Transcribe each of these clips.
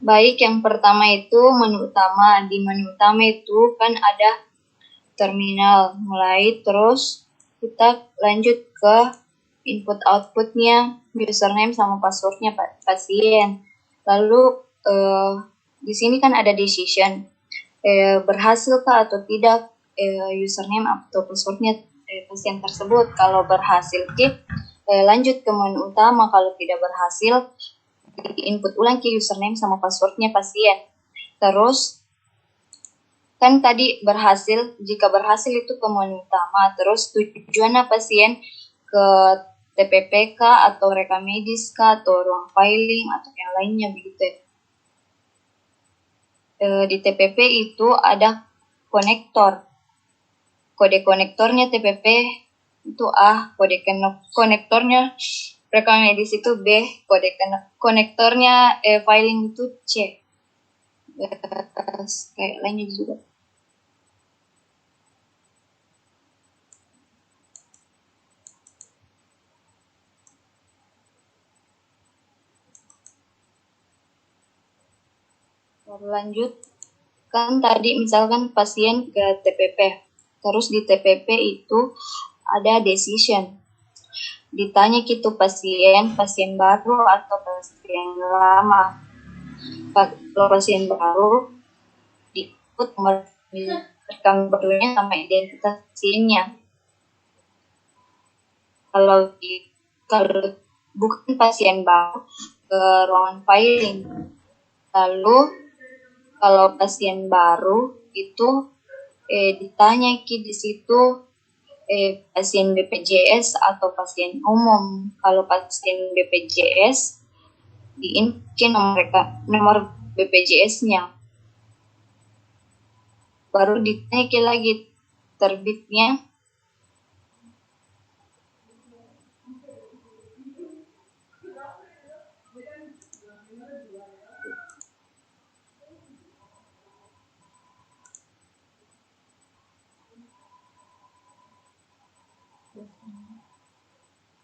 Baik, yang pertama itu menu utama. Di menu utama itu kan ada terminal, mulai terus kita lanjut ke input outputnya, username sama passwordnya pasien. Lalu di sini kan ada decision, berhasil kah atau tidak username atau passwordnya pasien tersebut. Kalau berhasil, lanjut ke menu utama. Kalau tidak berhasil, input ulang ke username sama passwordnya pasien. Terus kan tadi berhasil, jika berhasil itu ke menu utama. Terus tujuannya pasien ke TPPK atau rekam medis atau ruang filing atau yang lainnya begitu. Di TPP itu ada konektor. Kode konektornya TPP itu A, kode konektornya rekam medis itu B, kode konektornya filing itu C. Kayak lainnya juga. Lanjut, kan tadi misalkan pasien ke TPP, terus di TPP itu ada decision. Ditanya gitu pasien baru atau pasien lama. Kalau pasien baru, diikut nomor rekam barunya sama identitas pasiennya. Kalau bukan pasien baru, ke ruangan filing. Lalu kalau pasien baru itu ditanya di situ pasien BPJS atau pasien umum. Kalau pasien BPJS diinput nomor BPJS-nya. Baru ditanya lagi terbitnya.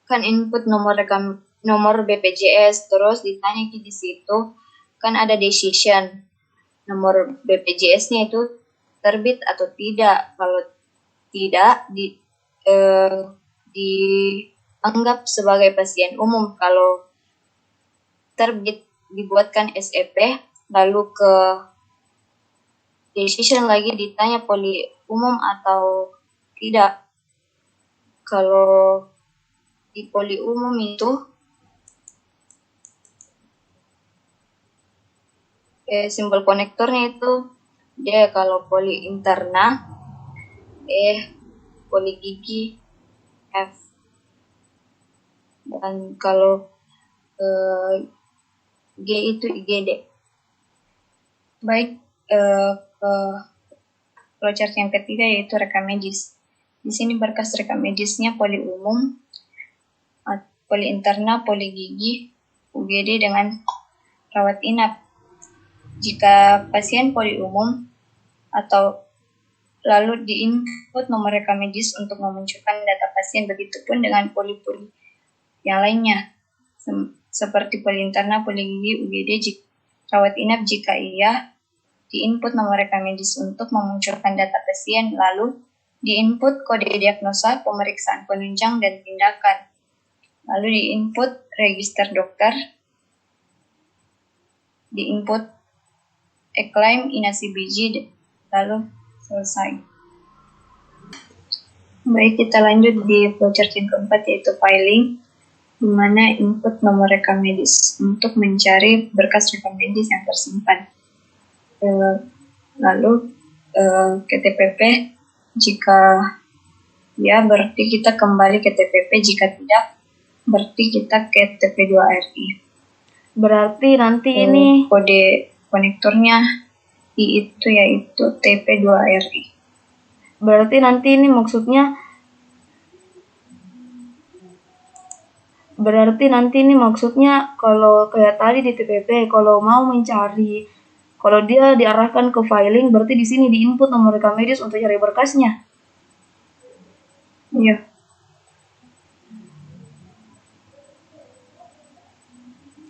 Kan input nomor BPJS, terus ditanya di situ kan ada decision, nomor BPJS-nya itu terbit atau tidak. Kalau tidak, dianggap sebagai pasien umum. Kalau terbit, dibuatkan SEP, lalu ke decision lagi ditanya poli umum atau tidak. Kalau di poli umum itu simbol konektornya itu dia kalau poli interna poli gigi F, dan kalau G itu IGD. Baik, ke flowchart yang ketiga yaitu rekam medis. Di sini berkas rekam medisnya poli umum, poli interna, poli gigi, UGD dengan rawat inap. Jika pasien poli umum atau lalu diinput nomor rekam medis untuk memunculkan data pasien, begitupun dengan poli-poli yang lainnya seperti poli interna, poli gigi, UGD. Rawat inap jika iya, diinput nomor rekam medis untuk memunculkan data pasien, lalu diinput kode diagnosa, pemeriksaan penunjang dan tindakan, lalu diinput register dokter, diinput e-claim, inasi biji, lalu selesai. Baik, kita lanjut di flowchart yang keempat yaitu filing, di mana input nomor rekam medis untuk mencari berkas rekam medis yang tersimpan. Lalu ke TPP, jika ya berarti kita kembali ke TPP, jika tidak berarti kita ke TP2RI. Berarti nanti ini kode konektornya itu yaitu TP2RI. Berarti nanti ini maksudnya kalau kayak tadi di TPP, kalau mau mencari, kalau dia diarahkan ke filing, berarti di sini diinput nomor rekam medis untuk cari berkasnya. Iya.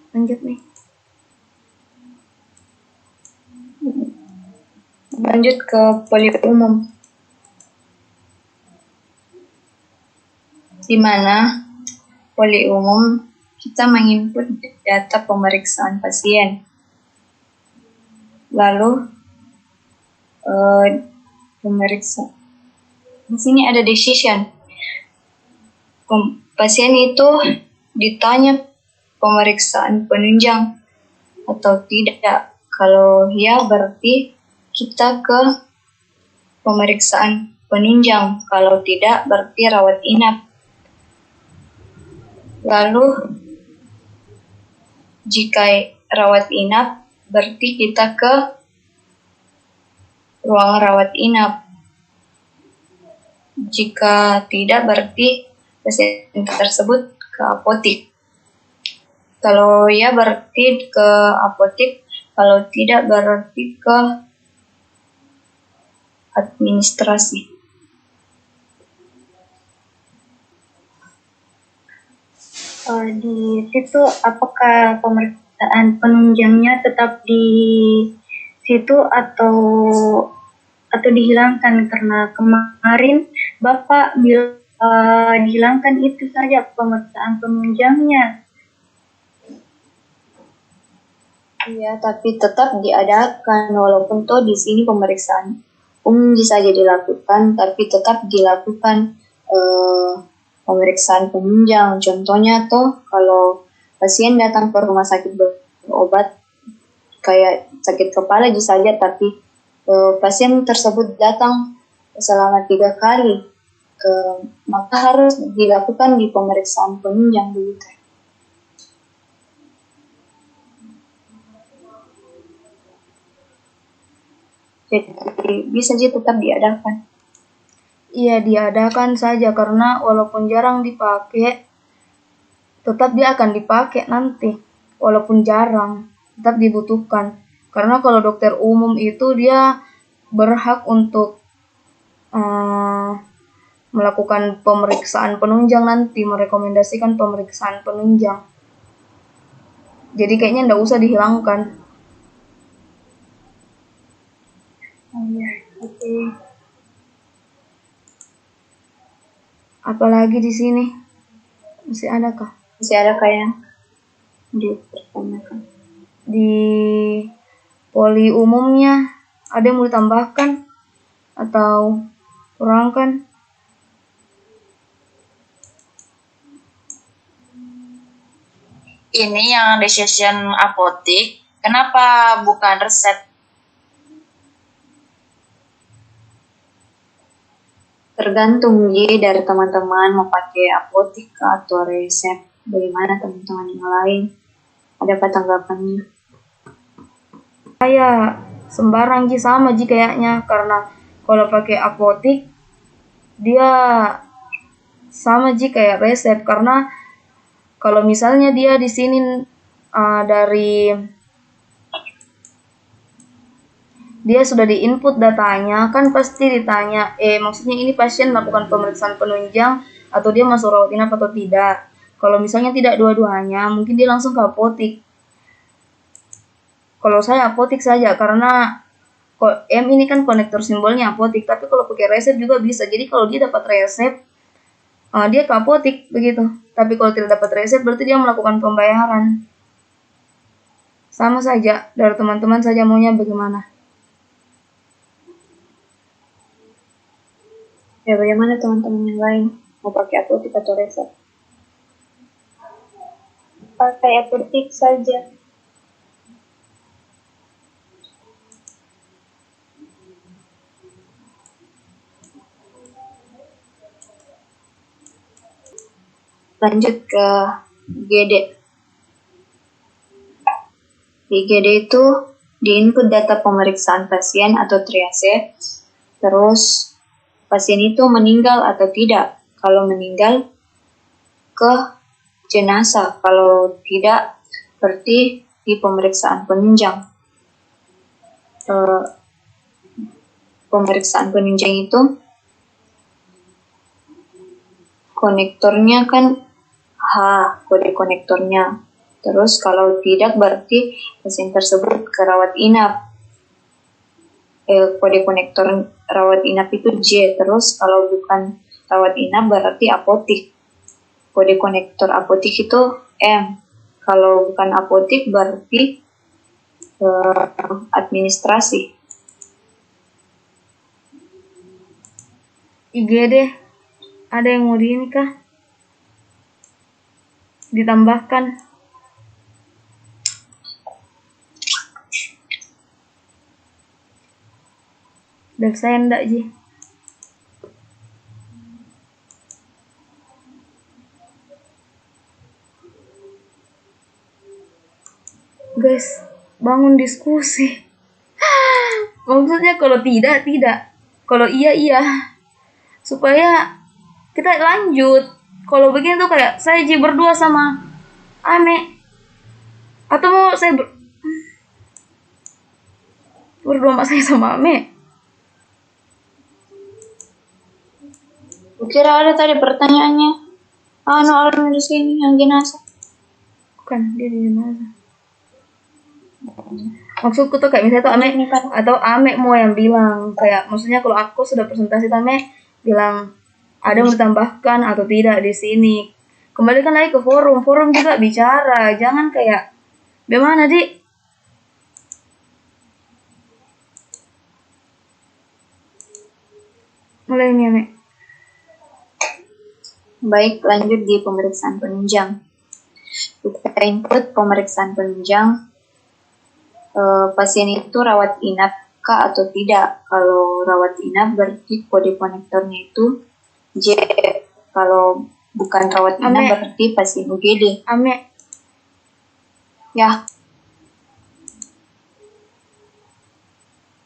Lanjut nih. Lanjut ke poli umum, di mana poli umum kita menginput data pemeriksaan pasien. Lalu pemeriksa. Di sini ada decision. Pasien itu ditanya pemeriksaan penunjang atau tidak. Kalau ya, berarti kita ke pemeriksaan penunjang. Kalau tidak, berarti rawat inap. Lalu jika rawat inap, berarti kita ke ruang rawat inap. Jika tidak, berarti pasien tersebut ke apotik. Kalau ya, berarti ke apotik. Kalau tidak, berarti ke administrasi. Di situ apakah pemeriksaan penunjangnya tetap di situ atau dihilangkan? Karena kemarin Bapak bilang dihilangkan itu saja pemeriksaan penunjangnya. Iya, tapi tetap diadakan walaupun toh di sini pemeriksaan umum saja dilakukan, tapi tetap dilakukan pemeriksaan penunjang. Contohnya toh kalau pasien datang ke rumah sakit berobat kayak sakit kepala saja, tapi pasien tersebut datang selama 3 kali, maka harus dilakukan di pemeriksaan penunjang begitu. Jadi bisa saja tetap diadakan. Iya, diadakan saja karena walaupun jarang dipakai, tetap dia akan dipakai nanti. Walaupun jarang, tetap dibutuhkan. Karena kalau dokter umum itu dia berhak untuk melakukan pemeriksaan penunjang nanti, merekomendasikan pemeriksaan penunjang. Jadi kayaknya nggak usah dihilangkan. Oke. Apalagi di sini masih ada kah? Masih ada yang dipertanyakan? Di poli umumnya ada yang mau ditambahkan atau kurangkan? Ini yang decision apotik, kenapa bukan resep? Tergantung dari teman-teman mau pakai apotik atau resep. Bagaimana teman-teman yang lain? Ada tanggapannya? Saya sembarang sama kayaknya, karena kalau pakai apotik dia sama kayak resep, karena kalau misalnya dia di sini dia sudah diinput datanya, kan pasti ditanya, maksudnya ini pasien melakukan pemeriksaan penunjang atau dia masuk rawat inap atau tidak. Kalau misalnya tidak dua-duanya, mungkin dia langsung ke apotik. Kalau saya apotik saja, karena M ini kan konektor simbolnya apotik, tapi kalau pakai resep juga bisa. Jadi kalau dia dapat resep, dia ke apotik begitu. Tapi kalau tidak dapat resep, berarti dia melakukan pembayaran. Sama saja, dari teman-teman saja maunya bagaimana. Ya, bagaimana teman-teman yang lain? Mau pakai apotik atau resep? Pakai apotik saja. Lanjut ke GD. Di GD itu diinput data pemeriksaan pasien atau triase, terus pasien itu meninggal atau tidak. Kalau meninggal, ke jenazah. Kalau tidak, berarti di pemeriksaan penunjang. Pemeriksaan penunjang itu konektornya kan H, kode konektornya. Terus kalau tidak, berarti pasien tersebut ke rawat inap. kode konektor rawat inap itu J. Terus kalau bukan rawat inap berarti apotik. Kode konektor apotik itu M. Kalau bukan apotik berarti administrasi. IGD ada yang mau di ini kah? Ditambahkan. Udah saya enggak Ji. Guys, bangun diskusi. Maksudnya kalau tidak, tidak. Kalau iya, iya. Supaya kita lanjut. Kalau begini tuh kayak saya Ji berdua sama Ame. Atau mau saya berdua sama saya sama Ame. Kira ada tadi pertanyaannya. Orang di sini yang jenazah. Bukan, dia di jenazah. Maksudku tuh kayak misalnya tuh Ame atau Ame mau yang bilang kayak maksudnya kalau aku sudah presentasi Ame bilang ada yang ditambahkan atau tidak di sini. Kembalikan lagi ke forum juga bicara, jangan kayak bagaimana Di? Mulai nih Ame. Baik, lanjut di pemeriksaan penunjang. Kita input pemeriksaan penunjang. Pasien itu rawat inap kah atau tidak? Kalau rawat inap berarti kode konektornya itu J. Kalau bukan rawat inap berarti pasien UGD. Ame. Ya.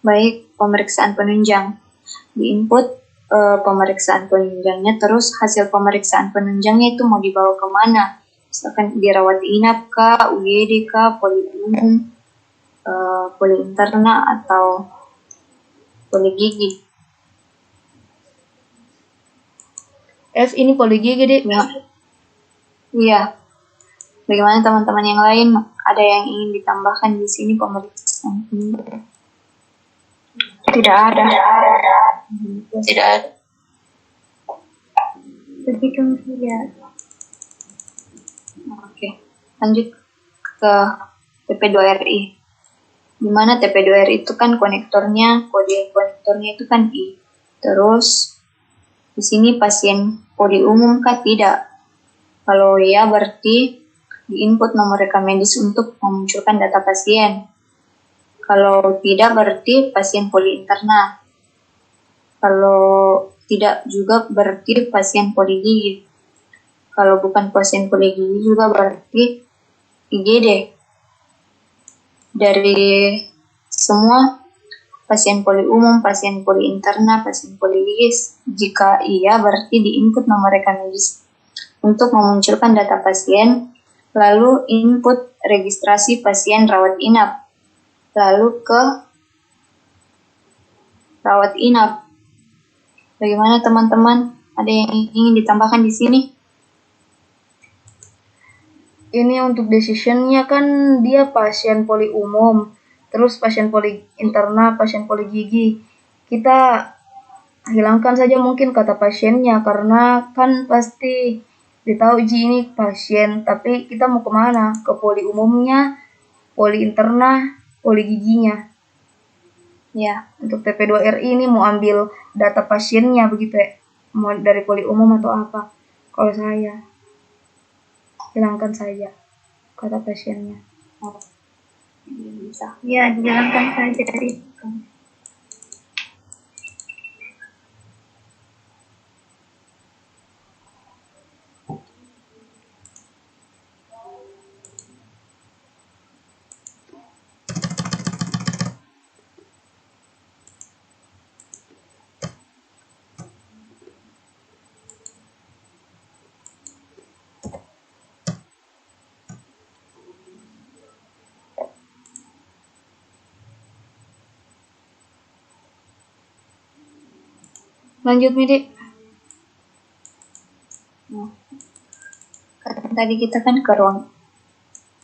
Baik, pemeriksaan penunjang. Di input pemeriksaan penunjangnya, terus hasil pemeriksaan penunjangnya itu mau dibawa kemana? Misalkan dirawat inap kah, UGD kah, poli umum, poli interna atau poli gigi. Ini poli gigi Di. Ya. Iya. Bagaimana teman-teman yang lain? Ada yang ingin ditambahkan di sini pemeriksaan penunjang? Tidak ada. Tidak ada. Begitu saja. Oke. Lanjut ke TP2RI. Di mana TP2RI itu kan konektornya, kode konektornya itu kan I. Terus di sini pasien poli umum kah? Tidak. Kalau ya berarti di input nomor rekam medis untuk memunculkan data pasien. Kalau tidak berarti pasien poli interna. Kalau tidak juga berarti pasien poli gigi. Kalau bukan pasien poli gigi juga berarti IGD. Dari semua pasien poli umum, pasien poli interna, pasien poli gigi, jika iya berarti di input nomor rekam medis untuk memunculkan data pasien, lalu input registrasi pasien rawat inap, lalu ke rawat inap. Bagaimana teman-teman? Ada yang ingin ditambahkan di sini? Ini untuk decisionnya kan dia pasien poli umum, terus pasien poli interna, pasien poli gigi. Kita hilangkan saja mungkin kata pasiennya karena kan pasti ditahu Ji ini pasien, tapi kita mau kemana? Ke poli umumnya, poli interna, poli giginya. Ya. Untuk TP2RI ini mau ambil data pasiennya begitu ya, mau dari poli umum atau apa? Kalau saya hilangkan saja kata pasiennya. Bisa. Ya, dijalankan saja dari itu. Lanjut Midi. Tadi kita kan ke ruang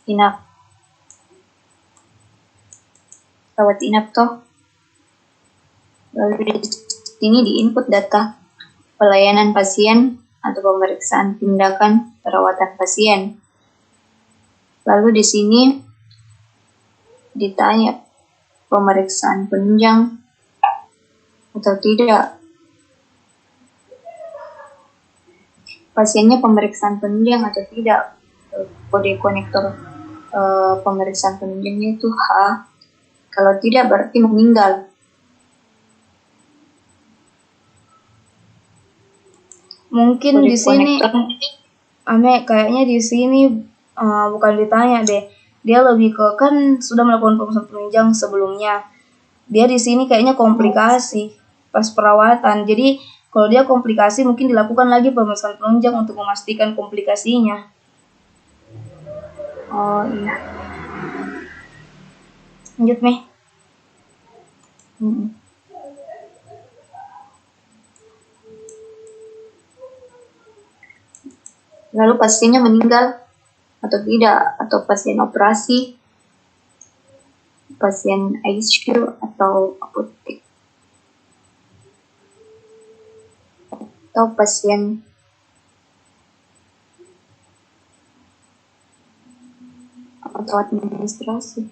inap. Rawat inap toh. Lalu di sini diinput data pelayanan pasien atau pemeriksaan tindakan perawatan pasien. Lalu di sini ditanya pemeriksaan penunjang atau tidak. Pasiennya pemeriksaan penunjang atau tidak. Kode konektor pemeriksaan penunjangnya itu H. Kalau tidak berarti meninggal. Mungkin Kode di sini konektor kayaknya di sini bukan ditanya deh. Dia lebih ke kan sudah melakukan pemeriksaan penunjang sebelumnya. Dia di sini kayaknya komplikasi pas perawatan. Jadi kalau dia komplikasi mungkin dilakukan lagi pemeriksaan penunjang untuk memastikan komplikasinya. Oh iya. Lanjut, Meh. Lalu pasiennya meninggal atau tidak, atau pasien operasi, pasien ICU atau apotek, atau pasien atau administrasi.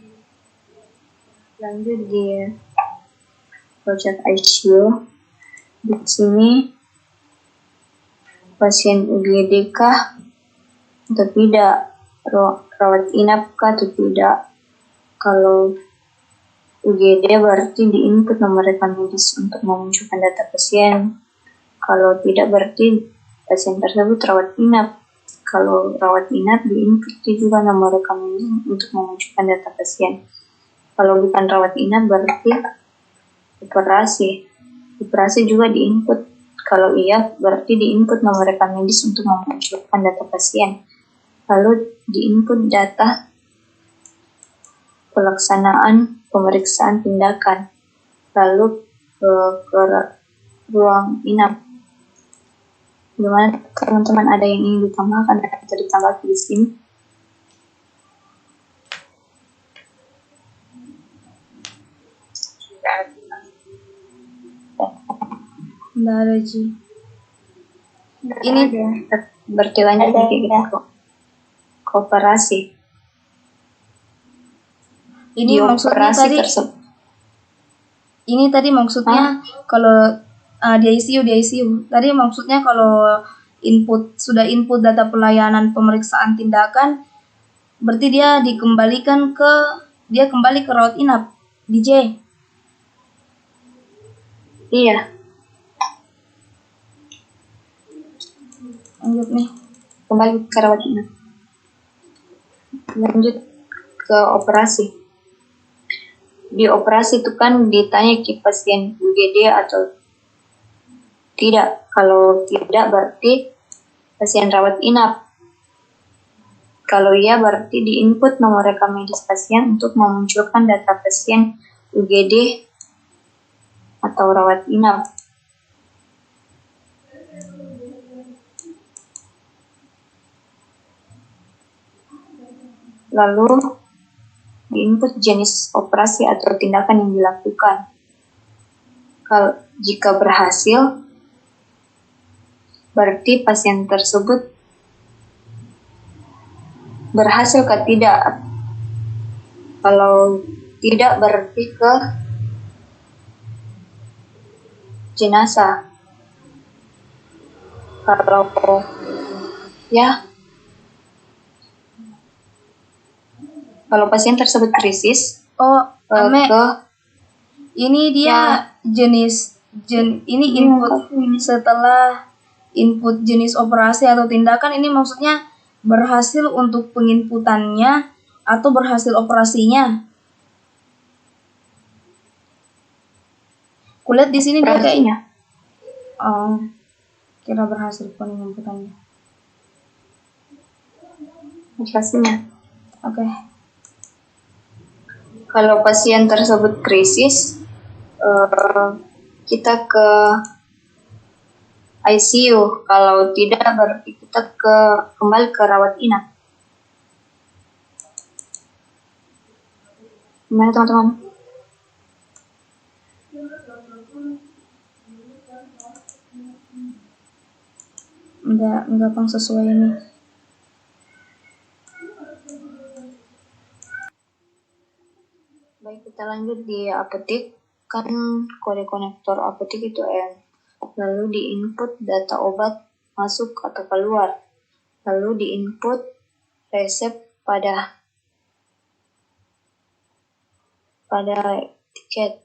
Lanjut di project ICU. Di sini pasien UGD kah atau tidak, rawat inap kah atau tidak. Kalau UGD berarti diinput nomor rekam medis untuk memunculkan data pasien. Kalau tidak berarti pasien tersebut rawat inap. Kalau rawat inap diinput juga nomor rekam medis untuk memunculkan data pasien. Kalau bukan rawat inap berarti operasi juga diinput. Kalau iya berarti diinput nomor rekam medis untuk memunculkan data pasien. Lalu diinput data pelaksanaan pemeriksaan tindakan. Lalu ke ruang inap. Gimana teman-teman, ada yang ingin ditambahkan atau ditambah di sini? Nggak ada, Ji. Ini berarti lanjut ke kooperasi. Ini maksudnya tadi maksudnya kalau di ICU. Tadi maksudnya kalau sudah input data pelayanan pemeriksaan tindakan, berarti dia kembali ke rawat inap, DJ. Iya. Lanjut nih. Kembali ke rawat inap. Lanjut ke operasi. Di operasi itu kan ditanya ke pasien UGD atau tidak. Kalau tidak berarti pasien rawat inap. Kalau iya berarti diinput nomor rekam medis pasien untuk memunculkan data pasien UGD atau rawat inap. Lalu diinput jenis operasi atau tindakan yang dilakukan. Kalau jika berhasil, berarti pasien tersebut berhasil atau tidak. Kalau tidak berarti ke jenazah. Kalau kalau pasien tersebut krisis, ini dia ini input setelah input jenis operasi atau tindakan, ini maksudnya berhasil untuk penginputannya atau berhasil operasinya. Kulihat di sini dia kayaknya. Kira berhasil penginputannya. Operasinya. Oke. Kalau pasien tersebut krisis, kita ke ICU. Kalau tidak berarti kita kembali ke rawat inap. Gimana teman-teman? Nggak gampang sesuai ini. Baik, kita lanjut di apotik. Kan kode konektor apotik itu N. Lalu di input data obat masuk atau keluar. Lalu di input resep pada tiket.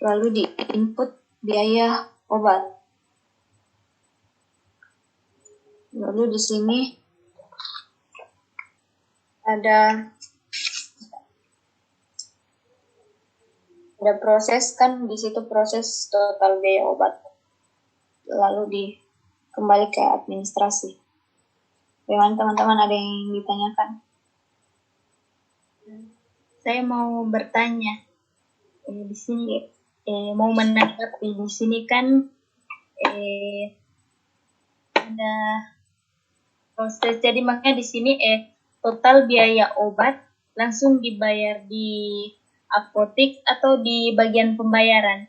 Lalu di input biaya obat. Lalu di sini ada proses, kan di situ proses total biaya obat. Lalu kembali ke administrasi. Bagaimana teman-teman, ada yang ditanyakan? Saya mau bertanya. Di sini mau menanggapi di sini kan ada proses. Jadi makanya di sini total biaya obat langsung dibayar di apotik atau di bagian pembayaran?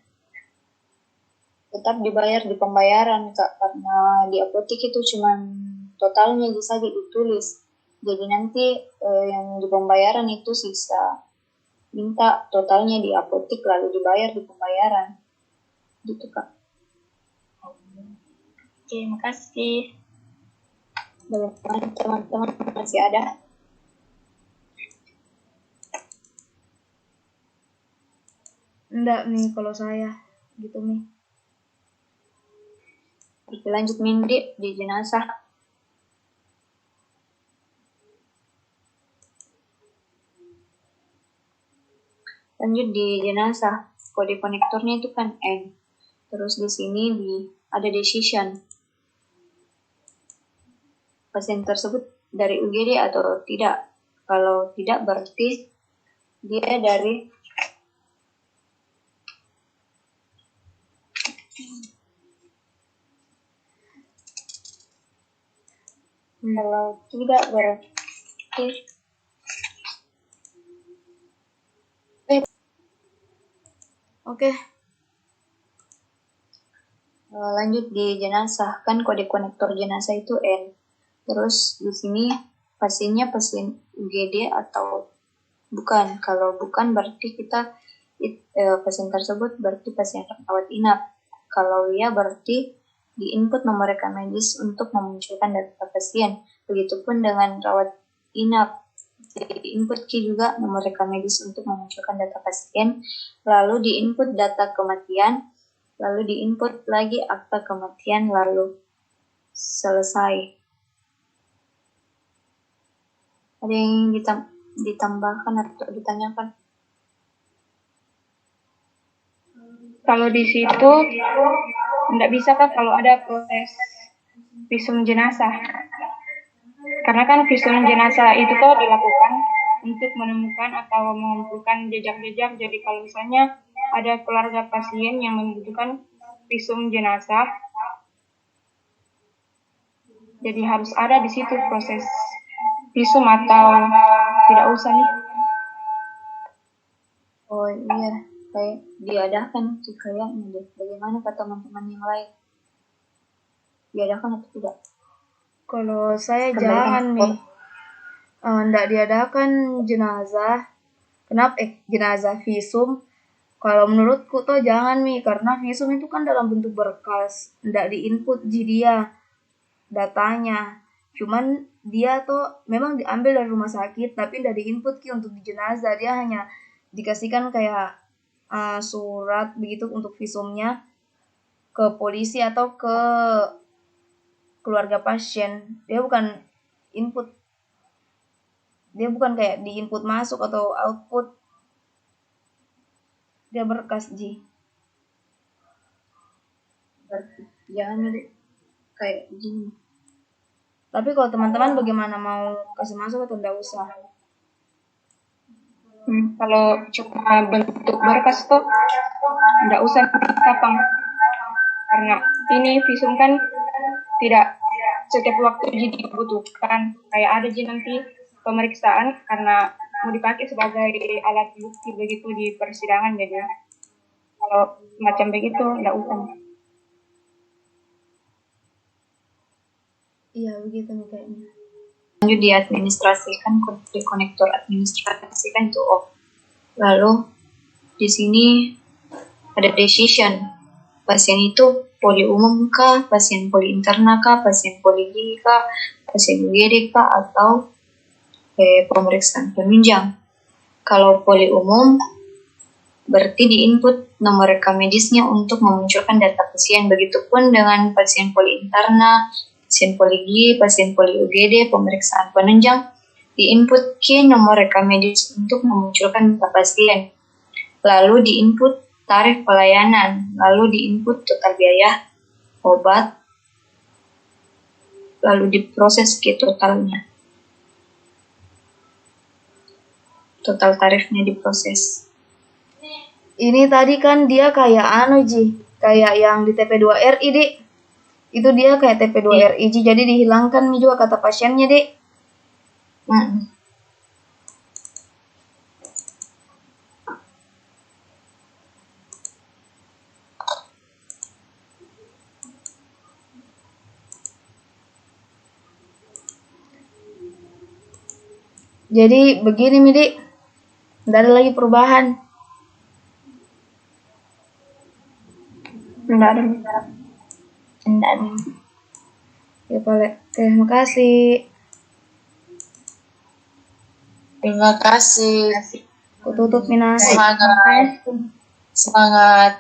Tetap dibayar di pembayaran, Kak, karena di apotik itu cuma totalnya bisa ditulis. Jadi nanti yang di pembayaran itu sisa minta totalnya di apotik lalu dibayar di pembayaran. Gitu, Kak. Oke, makasih. Bagaimana teman-teman, masih ada? Enggak nih kalau saya gitu nih. Oke, lanjut Mindi di jenazah. Lanjut di jenazah, kode konektornya itu kan N. Terus di sini ada decision. Pasien tersebut dari UGD atau tidak. Kalau tidak berarti dia dari kalau tidak berarti Oke. Lanjut di jenazah, kan kode konektor jenazah itu N. Terus di sini pasiennya pasien UGD atau bukan. Kalau bukan berarti kita pasien tersebut berarti pasien rawat inap. Kalau iya berarti di input nomor rekam medis untuk memunculkan data pasien. Begitupun dengan rawat inap. Di input key juga nomor rekam medis untuk memunculkan data pasien. Lalu di input data kematian. Lalu di input lagi akta kematian, lalu selesai. Ada yang ditambahkan atau ditanyakan? Kalau di situ tidak bisa kan kalau ada proses visum jenazah, karena kan visum jenazah itu tuh dilakukan untuk menemukan atau mengumpulkan jejak-jejak. Jadi kalau misalnya ada keluarga pasien yang membutuhkan visum jenazah, jadi harus ada di situ proses visum atau tidak usah nih? Oh iya, kayak diadakan sih kayaknya deh. Bagaimana kata teman-teman yang lain? Diadakan atau tidak? Kalau saya Kembali jangan kan, nih. Nggak diadakan jenazah. Kenapa? Jenazah visum. Kalau menurutku tuh jangan nih, karena visum itu kan dalam bentuk berkas, nggak diinput dia datanya. Cuman dia tuh memang diambil dari rumah sakit, tapi nggak diinput untuk di jenazah. Dia hanya dikasihkan kayak surat begitu untuk visumnya ke polisi atau ke keluarga pasien. Dia bukan input, dia bukan kayak di input masuk atau output. Dia berkas Ji. jangan deh kayak gini. Tapi kalau teman-teman bagaimana, mau kasih masuk atau enggak usah? Kalau cuma bentuk berkas tuh tidak usah kapang, karena ini visum kan tidak setiap waktu jadi dibutuhkan. Kayak ada jadi nanti pemeriksaan karena mau dipakai sebagai alat bukti begitu di persidangan. Jadi kalau macam begitu tidak usah. Iya begitu nih kayaknya. Lanjut diadministrasikan, di konektor administrasikan itu off. Lalu di sini ada decision. Pasien itu poli umum kah, pasien poli interna kah, pasien poli gigi kah, pasien UGD kah, atau pemeriksaan penunjang. Kalau poli umum berarti di input nomor rekam medisnya untuk memunculkan data pasien. Begitupun dengan pasien poli interna, pasien poli gigi, pasien poli UGD, pemeriksaan penunjang, di input key nomor rekam medis untuk memunculkan data pasien. Lalu di input tarif pelayanan, lalu di input total biaya obat, lalu diproses ke totalnya. Total tarifnya diproses. Ini tadi kan dia kayak kayak yang di TP2RI, Dik. Itu dia kayak TP2RI, jadi dihilangkan nih juga kata pasiennya, Dik. Jadi begini, Dik. Nggak ada lagi perubahan. Enggak ada. Enggak ada. Ya, boleh. Terima kasih. Terima kasih. Aku tutup, Minas. Semangat. Semangat.